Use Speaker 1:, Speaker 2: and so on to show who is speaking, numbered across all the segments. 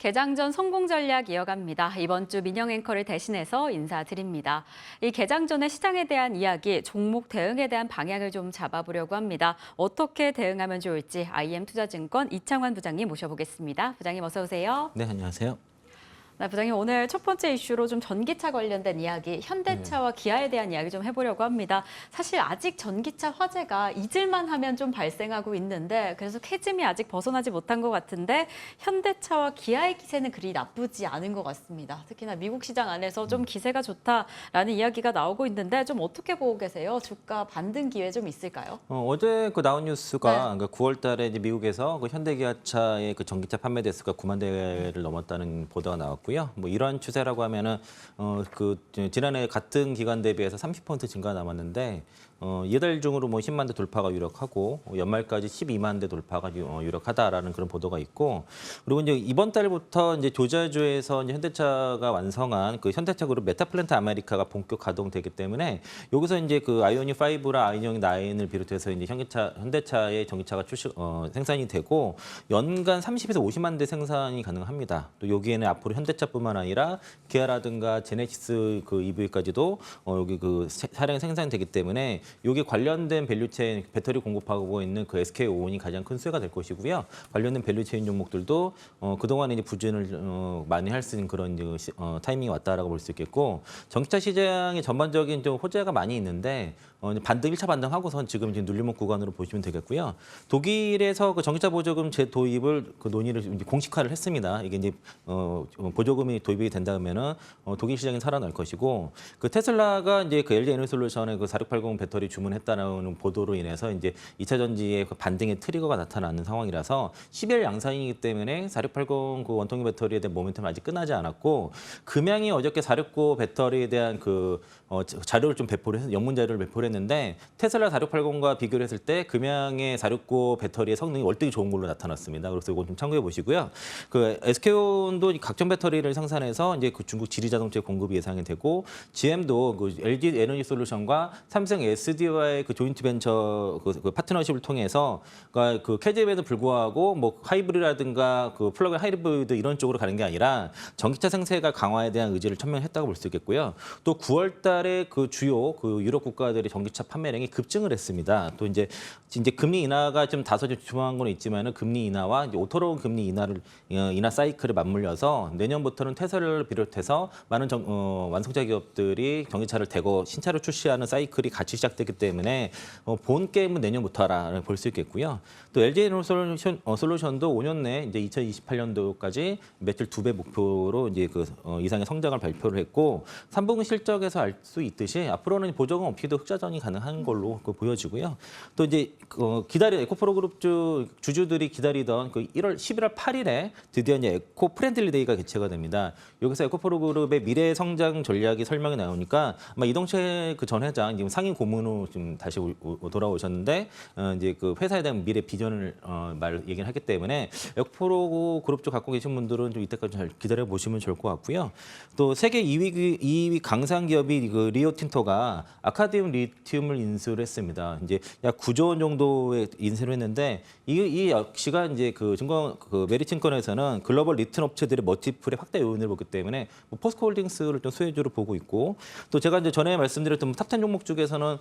Speaker 1: 개장전 성공 전략 이어갑니다. 이번 주 민영 앵커를 대신해서 인사드립니다. 이 개장전의 시장에 대한 이야기, 종목 대응에 대한 방향을 좀 잡아보려고 합니다. 어떻게 대응하면 좋을지 IM투자증권 이창환 부장님 모셔보겠습니다. 부장님 어서 오세요.
Speaker 2: 네, 안녕하세요.
Speaker 1: 네, 부장님 오늘 첫 번째 이슈로 좀 전기차 관련된 이야기, 현대차와 기아에 대한 이야기 좀 해보려고 합니다. 사실 아직 전기차 화재가 잊을만 하면 좀 발생하고 있는데 그래서 캐즘이 아직 벗어나지 못한 것 같은데 현대차와 기아의 기세는 그리 나쁘지 않은 것 같습니다. 특히나 미국 시장 안에서 좀 기세가 좋다라는 이야기가 나오고 있는데 좀 어떻게 보고 계세요? 주가 반등 기회 좀 있을까요?
Speaker 2: 어제 그 나온 뉴스가 9월 달에 이제 미국에서 그 현대기아차의 그 전기차 판매 대수가 9만 대를 넘었다는 보도가 나왔고요. 뭐 이러한 추세라고 하면은 지난해 같은 기간 대비해서 30% 증가 남았는데 이달 중으로 뭐 10만 대 돌파가 유력하고 연말까지 12만 대 돌파가 유력하다라는 그런 보도가 있고, 그리고 이제 이번 달부터 이제 조자주에서 이제 현대차가 완성한 그 현대차 그룹 메타플랜트 아메리카가 본격 가동되기 때문에 여기서 이제 그 아이오닉 5랑 아이오닉 9을 비롯해서 이제 현대차의 전기차가 생산이 되고 연간 30에서 50만 대 생산이 가능합니다. 또 여기에는 앞으로 현대차뿐만 아니라 기아라든가 제네시스 그 EV까지도 여기 그 차량이 생산되기 때문에 여기 관련된 밸류체인 배터리 공급하고 있는 그 SK온이 가장 큰 수혜가 될 것이고요. 관련된 밸류체인 종목들도 그동안에 이제 부진을 많이 할 수 있는 그런 타이밍이 왔다라고 볼 수 있겠고, 전기차 시장의 전반적인 좀 호재가 많이 있는데 반등 1차 반등하고선 지금 눌림목 구간으로 보시면 되겠고요. 독일에서 그 전기차 보조금 재도입을 그 논의를 이제 공식화를 했습니다. 이게 이제 보조금이 도입이 된다면은 독일 시장이 살아날 것이고, 그 테슬라가 이제 그 LG 에너지솔루션의 그 4680 배터리 주문했다는 보도로 인해서 이제 2차 전지의 그 반등의 트리거가 나타나는 상황이라서 10일 양산이기 때문에 4680 그 원통기 배터리에 대한 모멘텀은 아직 끝나지 않았고, 금양이 어저께 469 배터리에 대한 그 자료를 좀 배포를 해서 영문 자료를 배포를 했는데 테슬라 4680과 비교를 했을 때 금양의 469 배터리의 성능이 월등히 좋은 걸로 나타났습니다. 그래서 이거 좀 참고해 보시고요. 그 SK온도 각종 배터리를 생산해서 이제 그 중국 지리 자동차 공급이 예상이 되고, GM도 그 LG 에너지 솔루션과 삼성 SD와의 그 조인트 벤처 그 파트너십을 통해서 그러니까 그 캐즘에도 불구하고 뭐 하이브리드라든가 그 플러그인 하이브리드 이런 쪽으로 가는 게 아니라 전기차 생태가 강화에 대한 의지를 천명했다고 볼 수 있겠고요. 또 9월 달에 그 주요 그 유럽 국가들의 전기차 판매량이 급증을 했습니다. 또 이제 금리 인하가 좀 다소 좀 주춤한 건 있지만은 금리 인하와 이제 오토로운 금리 인하 사이클을 맞물려서 내년부터는 테슬라를 비롯해서 많은 완성차 기업들이 전기차를 대거 신차를 출시하는 사이클이 같이 시작되기 때문에 본 게임은 내년부터라 볼 수 있겠고요. 또 LG 솔루션도 5년 내 이제 2028년도까지 매출 2배 목표로 이제 그 이상의 성장을 발표를 했고, 3분기 실적에서 알 수 있듯이 앞으로는 보조금 없이도 흑자전이 가능한 걸로 보여지고요. 또 이제 에코프로 그룹 주주들이 기다리던 그 11월 8일에 드디어 이제 에코 프렌들리 데이가 개최가 됩니다. 여기서 에코프로 그룹의 미래 성장 전략이 설명이 나오니까 아마 이동채 그 전 회장 지금 상임 고문으로 지금 다시 돌아오셨는데 이제 그 회사에 대한 미래 비전을 얘기를 하기 때문에 에코프로 그룹 쪽 갖고 계신 분들은 좀 이때까지 잘 기다려 보시면 좋을 것 같고요. 또 세계 2위 강상 기업이 그 리오틴토가 아카디움 리튬을 인수를 했습니다. 이제 약 9조 원 정도의 인수를 했는데 이 역시가 이제 그 메리츠증권에서는 글로벌 리튬 업체들의 멀티플의 확대 요인을 보기 때문에 뭐 포스코홀딩스를 좀 수혜주로 보고 있고, 또 제가 이제 전에 말씀드렸던 탑10 종목 중에서는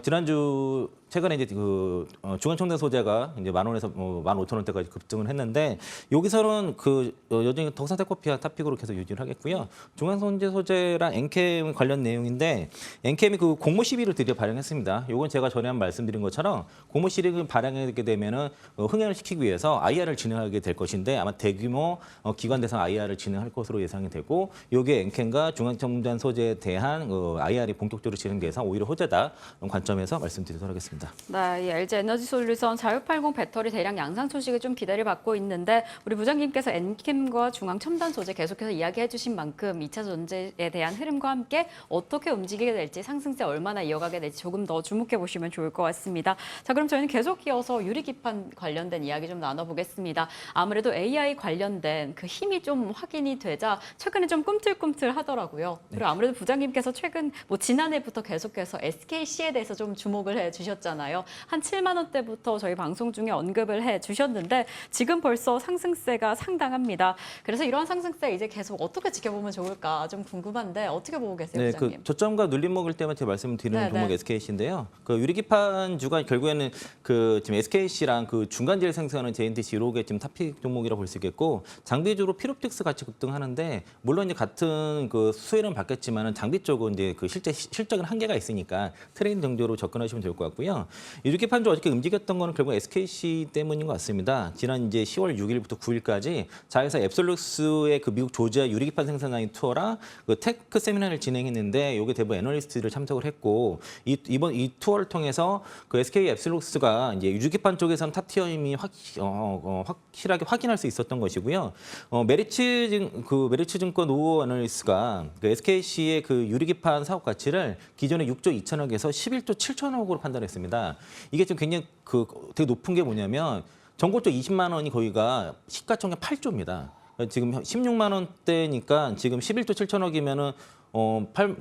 Speaker 2: 지난주 최근에 이제 그 중앙청정 소재가 이제 10,000원에서 15,000원대까지 급등을 했는데 여기서는 그 여전히 덕산테크피아 탑픽으로 계속 유지를 하겠고요. 중앙청정 소재랑 엔캠 관련 내용인데 엔캠이 그 공모 시비를 드디어 발행했습니다. 이건 제가 전에 한 말씀드린 것처럼 공모 시비를 발행하게 되면은 흥행을 시키기 위해서 IR을 진행하게 될 것인데 아마 대규모 기관 대상 IR을 진행할 것으로 예상이 되고, 여기에 엔캠과 중앙청정 소재에 대한 IR이 본격적으로 진행돼서 오히려 호재다 이런 관점에서 말씀드리도록 하겠습니다.
Speaker 1: 네, 이 LG 에너지솔루션 4680 배터리 대량 양산 소식을 좀 기다려받고 있는데 우리 부장님께서 엔캠과 중앙첨단 소재 계속해서 이야기해 주신 만큼 2차 전지에 대한 흐름과 함께 어떻게 움직이게 될지, 상승세 얼마나 이어가게 될지 조금 더 주목해 보시면 좋을 것 같습니다. 자, 그럼 저희는 계속 이어서 유리기판 관련된 이야기 좀 나눠보겠습니다. 아무래도 AI 관련된 그 힘이 좀 확인이 되자 최근에 좀 꿈틀꿈틀하더라고요. 그리고 아무래도 부장님께서 최근 지난해부터 계속해서 SKC에 대해서 좀 주목을 해주셨잖아요. 한 7만 원대부터 저희 방송 중에 언급을 해주셨는데 지금 벌써 상승세가 상당합니다. 그래서 이러한 상승세 이제 계속 어떻게 지켜보면 좋을까 좀 궁금한데 어떻게 보고 계세요,
Speaker 2: 네,
Speaker 1: 부장님?
Speaker 2: 그 저점과 눌림 먹을 때만 제가 말씀드리는
Speaker 1: 네,
Speaker 2: 종목
Speaker 1: 네.
Speaker 2: SKC인데요. 그 유리기판주가 결국에는 그 지금 SKC랑 그 중간재를 생산하는 JNTC 이렇게 지금 탑픽 종목이라고 볼 수 있겠고 장비주로 피롭틱스 같이 급등하는데 물론 이제 같은 그 수혜는 받겠지만은 장비 쪽은 이제 그 실적은 한계가 있으니까 트레이딩 정도로 접근하시면 될 것 같고요. 유리기판주 어저께 움직였던 거는 결국 SKC 때문인 것 같습니다. 지난 이제 10월 6일부터 9일까지 자회사 앱솔루스의 그 미국 조지아 유리기판 생산라인 투어랑 그 테크 세미나를 진행했는데 이게 대부분 애널리스트들을 참석을 했고 이번 이 투어를 통해서 그 SK 앱솔루스가 이제 유리기판 쪽에서는 탑티어임이 확실하게 확인할 수 있었던 것이고요. 메리츠증권 노후 애널리스트가 그 SKC의 그 유리기판 사업 가치를 기존에 6조 2천억에서 11조 7천억으로 판단했습니다. 이게 좀 굉장히 그 되게 높은 게 뭐냐면 전고점 20만 원이 거기가 시가총액 8조입니다. 지금 16만 원대니까 지금 11조 7천억이면은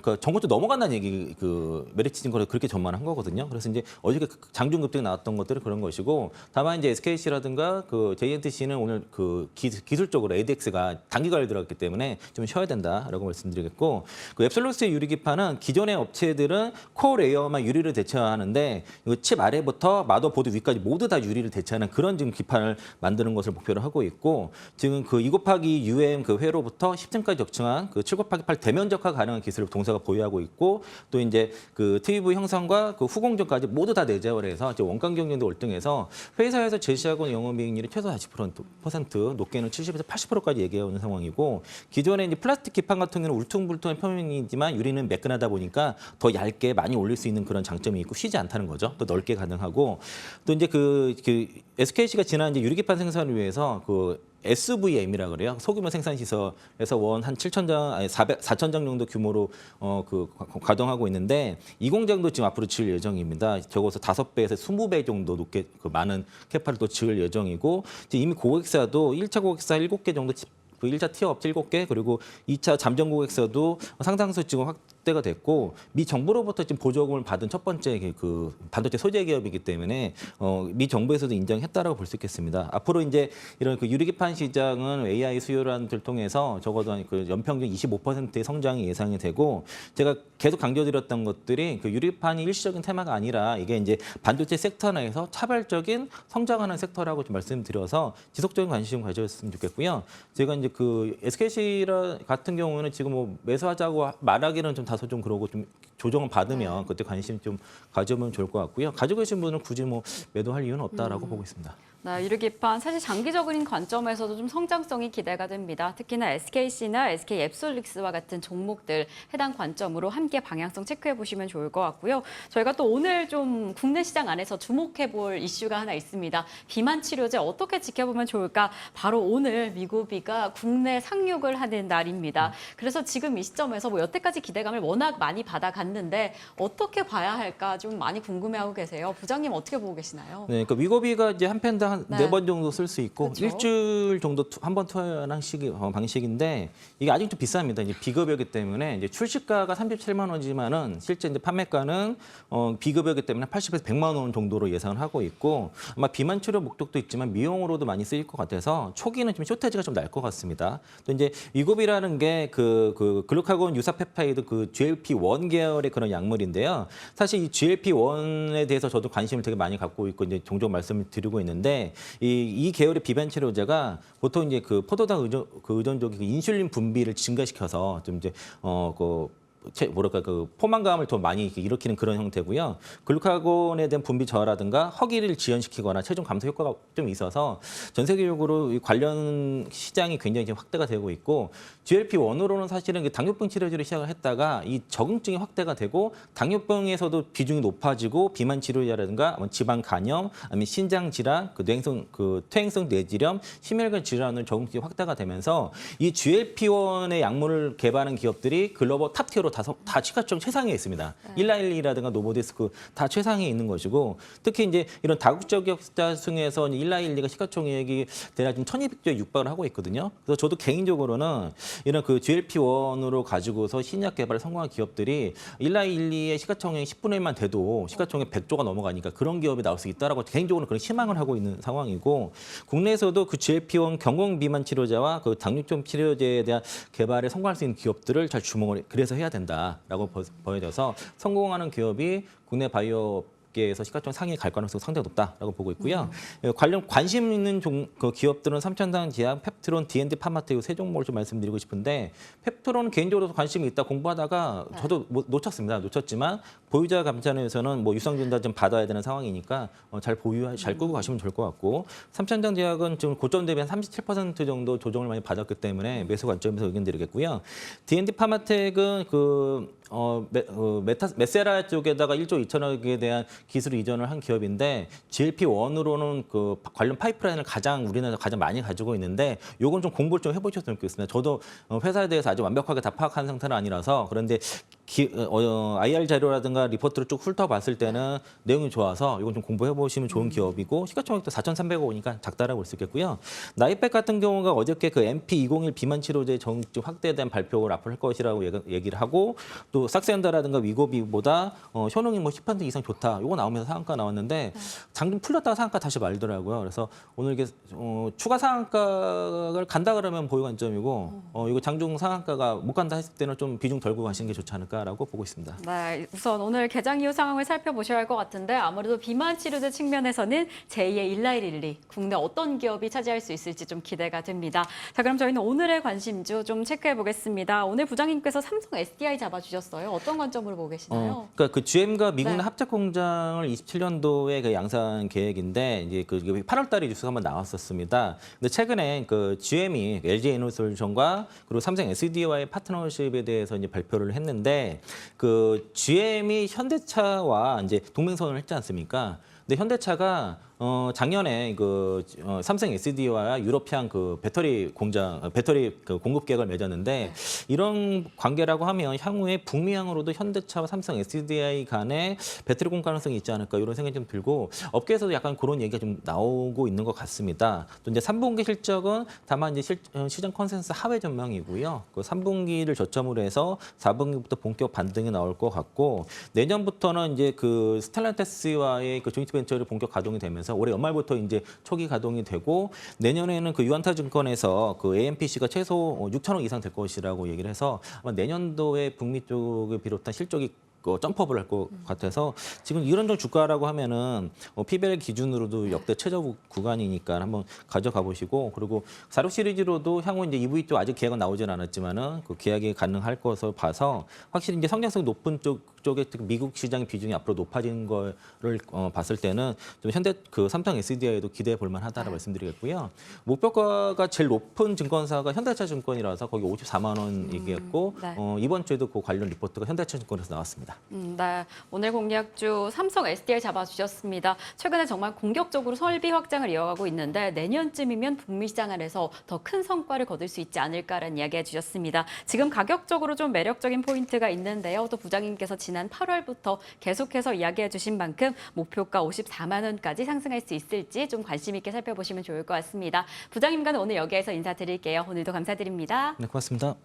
Speaker 2: 그 전고점 넘어간다는 얘기 그 메리츠증권에서 그렇게 전망한 거거든요. 그래서 이제 어저께 장중 급등이 나왔던 것들은 그런 것이고 다만 이제 SKC라든가 그 JNTC는 오늘 그 기술적으로 ADX가 단기간에 들어갔기 때문에 좀 쉬어야 된다라고 말씀드리겠고 그 앱솔루스의 유리기판은 기존의 업체들은 코어 레이어만 유리를 대체하는데 이거 칩 아래부터 마더보드 위까지 모두 다 유리를 대체하는 그런 지금 기판을 만드는 것을 목표로 하고 있고 지금 그 2 곱하기 UM 그 회로부터 10층까지 적층한 그 7 곱하기 8 대면적화 가능한 기술을 동사가 보유하고 있고 또 이제 그 TV 형성과 그 후공정까지 모두 다 내재를 해서 이제 원가 경쟁도 월등해서 회사에서 제시하고 있는 영업이익률이 최소 40% 높게는 70에서 80%까지 얘기해오는 상황이고 기존에 이제 플라스틱 기판 같은 경우는 울퉁불퉁한 표면이지만 유리는 매끈하다 보니까 더 얇게 많이 올릴 수 있는 그런 장점이 있고 쉬지 않다는 거죠. 또 넓게 가능하고 또 이제 그 SKC가 지난 이제 유리기판 생산을 위해서 그 SVM이라 그래요. 소규모 생산 시설에서 원 한 4,000장 정도 규모로 그 가동하고 있는데 이 공장도 지금 앞으로 지을 예정입니다. 적어서 5배에서 20배 정도 높게 그 많은 캐파를 또 지을 예정이고 이미 고객사도 1차 고객사 7개 정도 그 1차 티어 업체 7개 그리고 2차 잠정 고객사도 상당수 지금 확대가 됐고 미 정부로부터 지금 보조금을 받은 첫 번째 그 반도체 소재 기업이기 때문에 미 정부에서도 인정했다라고 볼 수 있겠습니다. 앞으로 이제 이런 그 유리기판 시장은 AI 수요를 통해서 적어도 그 연평균 25%의 성장이 예상이 되고 제가 계속 강조드렸던 것들이 그 유리판이 일시적인 테마가 아니라 이게 이제 반도체 섹터 내에서 차별적인 성장하는 섹터라고 좀 말씀드려서 지속적인 관심 가져줬으면 좋겠고요. 제가 이제 그 SKC 같은 경우는 지금 뭐 매수하자고 말하기는 좀 다소 좀 그러고 좀 조정을 받으면 그때 관심 좀 가져보면 좋을 것 같고요. 가지고 계신 분은 굳이 뭐 매도할 이유는 없다라고 보고 있습니다.
Speaker 1: 네, 유리기판 사실 장기적인 관점에서도 좀 성장성이 기대가 됩니다. 특히나 SKC나 SK 앱솔루스와 같은 종목들 해당 관점으로 함께 방향성 체크해 보시면 좋을 것 같고요. 저희가 또 오늘 좀 국내 시장 안에서 주목해 볼 이슈가 하나 있습니다. 비만 치료제 어떻게 지켜보면 좋을까? 바로 오늘 미국비가 국내 상륙을 하는 날입니다. 그래서 지금 이 시점에서 뭐 여태까지 기대감을 워낙 많이 받아갔는데 어떻게 봐야 할까 좀 많이 궁금해하고 계세요. 부장님 어떻게 보고 계시나요?
Speaker 2: 네, 그러니까 위고비가 이제 한 펜당 한
Speaker 1: 네.
Speaker 2: 4번 정도 쓸 수 있고
Speaker 1: 그렇죠.
Speaker 2: 일주일 정도 한 번 투여하는 방식인데 이게 아직 좀 비쌉니다. 이제 비급여기 때문에 이제 출시가가 37만 원이지만은 실제 이제 판매가는 비급여기 때문에 80에서 100만 원 정도로 예상을 하고 있고 아마 비만 치료 목적도 있지만 미용으로도 많이 쓰일 것 같아서 초기는 좀 쇼테지가 좀 날 것 같습니다. 또 이제 위고비라는 게 그 글루카곤 유사 펩타이드 그 GLP-1 계열의 그런 약물인데요. 사실 이 GLP-1에 대해서 저도 관심을 되게 많이 갖고 있고 이제 종종 말씀을 드리고 있는데 이 계열의 비만 치료제가 보통 이제 그 포도당 의존적인 그 인슐린 분비를 증가시켜서 좀 이제 그 포만감을 더 많이 일으키는 그런 형태고요. 글루카곤에 대한 분비 저하라든가 허기를 지연시키거나 체중 감소 효과가 좀 있어서 전 세계적으로 이 관련 시장이 굉장히 지금 확대가 되고 있고 GLP-1으로는 사실은 당뇨병 치료제를 시작을 했다가 이 적응증이 확대가 되고 당뇨병에서도 비중이 높아지고 비만 치료제라든가 지방 간염, 아니면 신장 질환, 퇴행성 뇌질염, 심혈관 질환을 적응증이 확대가 되면서 이 GLP-1의 약물을 개발하는 기업들이 글로벌 탑티어로 다 시가총 최상위에 있습니다. 일라일리라든가 노보디스크 다 최상위에 있는 것이고 특히 이제 이런 다국적 기업자 중에서 일라일리가 시가총액이 대략 지금 1,200조에 육박을 하고 있거든요. 그래서 저도 개인적으로는 이런 그 GLP-1으로 가지고서 신약 개발에 성공한 기업들이 일라일리의 시가총액 10분의 1만 돼도 시가총액 100조가 넘어가니까 그런 기업이 나올 수 있다라고 개인적으로 그런 희망을 하고 있는 상황이고 국내에서도 그 GLP-1 경공 비만 치료제와 그 당뇨병 치료제에 대한 개발에 성공할 수 있는 기업들을 잘 주목을 그래서 해야 된다라고 보여져서 성공하는 기업이 국내 바이오 업계에서 시가총 상위에 갈 가능성이 상당히 높다라고 보고 있고요. 관련 관심 있는 그 기업들은 삼천당 제약, 펩트론, D&D 파마텍 세 종목을 좀 말씀드리고 싶은데 펩트론은 개인적으로 관심이 있다 공부하다가 저도 놓쳤습니다. 놓쳤지만 보유자 감산에서는 뭐 유상증자 좀 받아야 되는 상황이니까 잘 끄고 가시면 좋을 것 같고 삼천당 제약은 지금 고점 대비 한 37% 정도 조정을 많이 받았기 때문에 매수 관점에서 의견 드리겠고요. D&D 파마텍은 메세라 쪽에다가 1조 2천억에 대한 기술 이전을 한 기업인데 GLP-1으로는 그 관련 파이프라인을 우리나라에서 가장 많이 가지고 있는데 요건 좀 공부를 좀 해보셨으면 좋겠습니다. 저도 회사에 대해서 아주 완벽하게 다 파악한 상태는 아니라서 그런데 IR 자료라든가 리포트를 쭉 훑어봤을 때는 내용이 좋아서 이건 좀 공부해보시면 좋은 기업이고 시가총액도 4,300억 원이니까 작다라고 볼 수 있겠고요. 나이백 같은 경우가 어저께 그 MP201 비만 치료제 정책 확대에 대한 발표를 앞으로 할 것이라고 얘기를 하고 또 삭센다라든가 위고비보다 효능이 뭐 10% 이상 좋다. 이거 나오면서 상한가 나왔는데 장좀 풀렸다가 상한가 다시 말더라고요. 그래서 오늘 이게 추가 상한가를 간다 그러면 보유 관점이고 이거 장중 상한가가 못 간다 했을 때는 좀 비중 덜고 가시는 게 좋지 않을까라고 보고 있습니다.
Speaker 1: 네, 우선 오늘 개장 이후 상황을 살펴보셔야 할 것 같은데 아무래도 비만 치료제 측면에서는 제2의 일라일리 국내 어떤 기업이 차지할 수 있을지 좀 기대가 됩니다. 자, 그럼 저희는 오늘의 관심주 좀 체크해 보겠습니다. 오늘 부장님께서 삼성 SDI 잡아주셨어요. 어떤 관점으로 보고 계시나요?
Speaker 2: 그러니까 그 GM과 미국 내
Speaker 1: 네.
Speaker 2: 합작 공장을 27년도에 그 양산 계획인데 이제 그 8월달에 뉴스가 한번 나왔었습니다. 근데 최근에 그 GM이 LG 에너솔루션과 그리고 삼성 SDI와의 파트너십에 대해서 이제 발표를 했는데 그 GM이 현대차와 이제 동맹선언을 했지 않습니까? 근데 현대차가 작년에 삼성 SD와 유러피안 그 배터리 그 공급 계약을 맺었는데 이런 관계라고 하면 향후에 북미향으로도 현대차와 삼성 SDI 간에 배터리 공급 가능성이 있지 않을까 이런 생각이 좀 들고 업계에서도 약간 그런 얘기가 좀 나오고 있는 것 같습니다. 또 이제 3분기 실적은 다만 이제 시장 컨센서스 하회 전망이고요. 그 3분기를 저점으로 해서 4분기부터 본격 반등이 나올 것 같고 내년부터는 이제 그 스텔란티스와의 그 조인트 벤처를 본격 가동이 되면서 올해 연말부터 이제 초기 가동이 되고 내년에는 그 유안타증권에서 그 AMPC가 최소 6천억 이상 될 것이라고 얘기를 해서 아마 내년도에 북미 쪽을 비롯한 실적이 점프업을 할 것 같아서 지금 이런 종 주가라고 하면은 PBR 기준으로도 역대 최저 구간이니까 한번 가져가 보시고 그리고 46 시리즈로도 향후 이제 EV 쪽 아직 계약은 나오진 않았지만은 그 계약이 가능할 것으로 봐서 확실히 이제 성장성이 높은 쪽에 미국 시장의 비중이 앞으로 높아지는 거를 봤을 때는 좀 현대 그 삼성 SDI에도 기대해 볼 만하다라고 말씀드리겠고요. 목표가가 제일 높은 증권사가 현대차 증권이라서 거기 54만 원 얘기했고
Speaker 1: 네.
Speaker 2: 이번 주에도 그 관련 리포트가 현대차 증권에서 나왔습니다.
Speaker 1: 네, 오늘 공략주 삼성 SDI 잡아주셨습니다. 최근에 정말 공격적으로 설비 확장을 이어가고 있는데 내년쯤이면 북미 시장 안에서 더 큰 성과를 거둘 수 있지 않을까라는 이야기 해주셨습니다. 지금 가격적으로 좀 매력적인 포인트가 있는데요. 또 부장님께서 지난 8월부터 계속해서 이야기해 주신 만큼 목표가 54만 원까지 상승할 수 있을지 좀 관심 있게 살펴보시면 좋을 것 같습니다. 부장님과는 오늘 여기에서 인사드릴게요. 오늘도 감사드립니다.
Speaker 2: 네, 고맙습니다.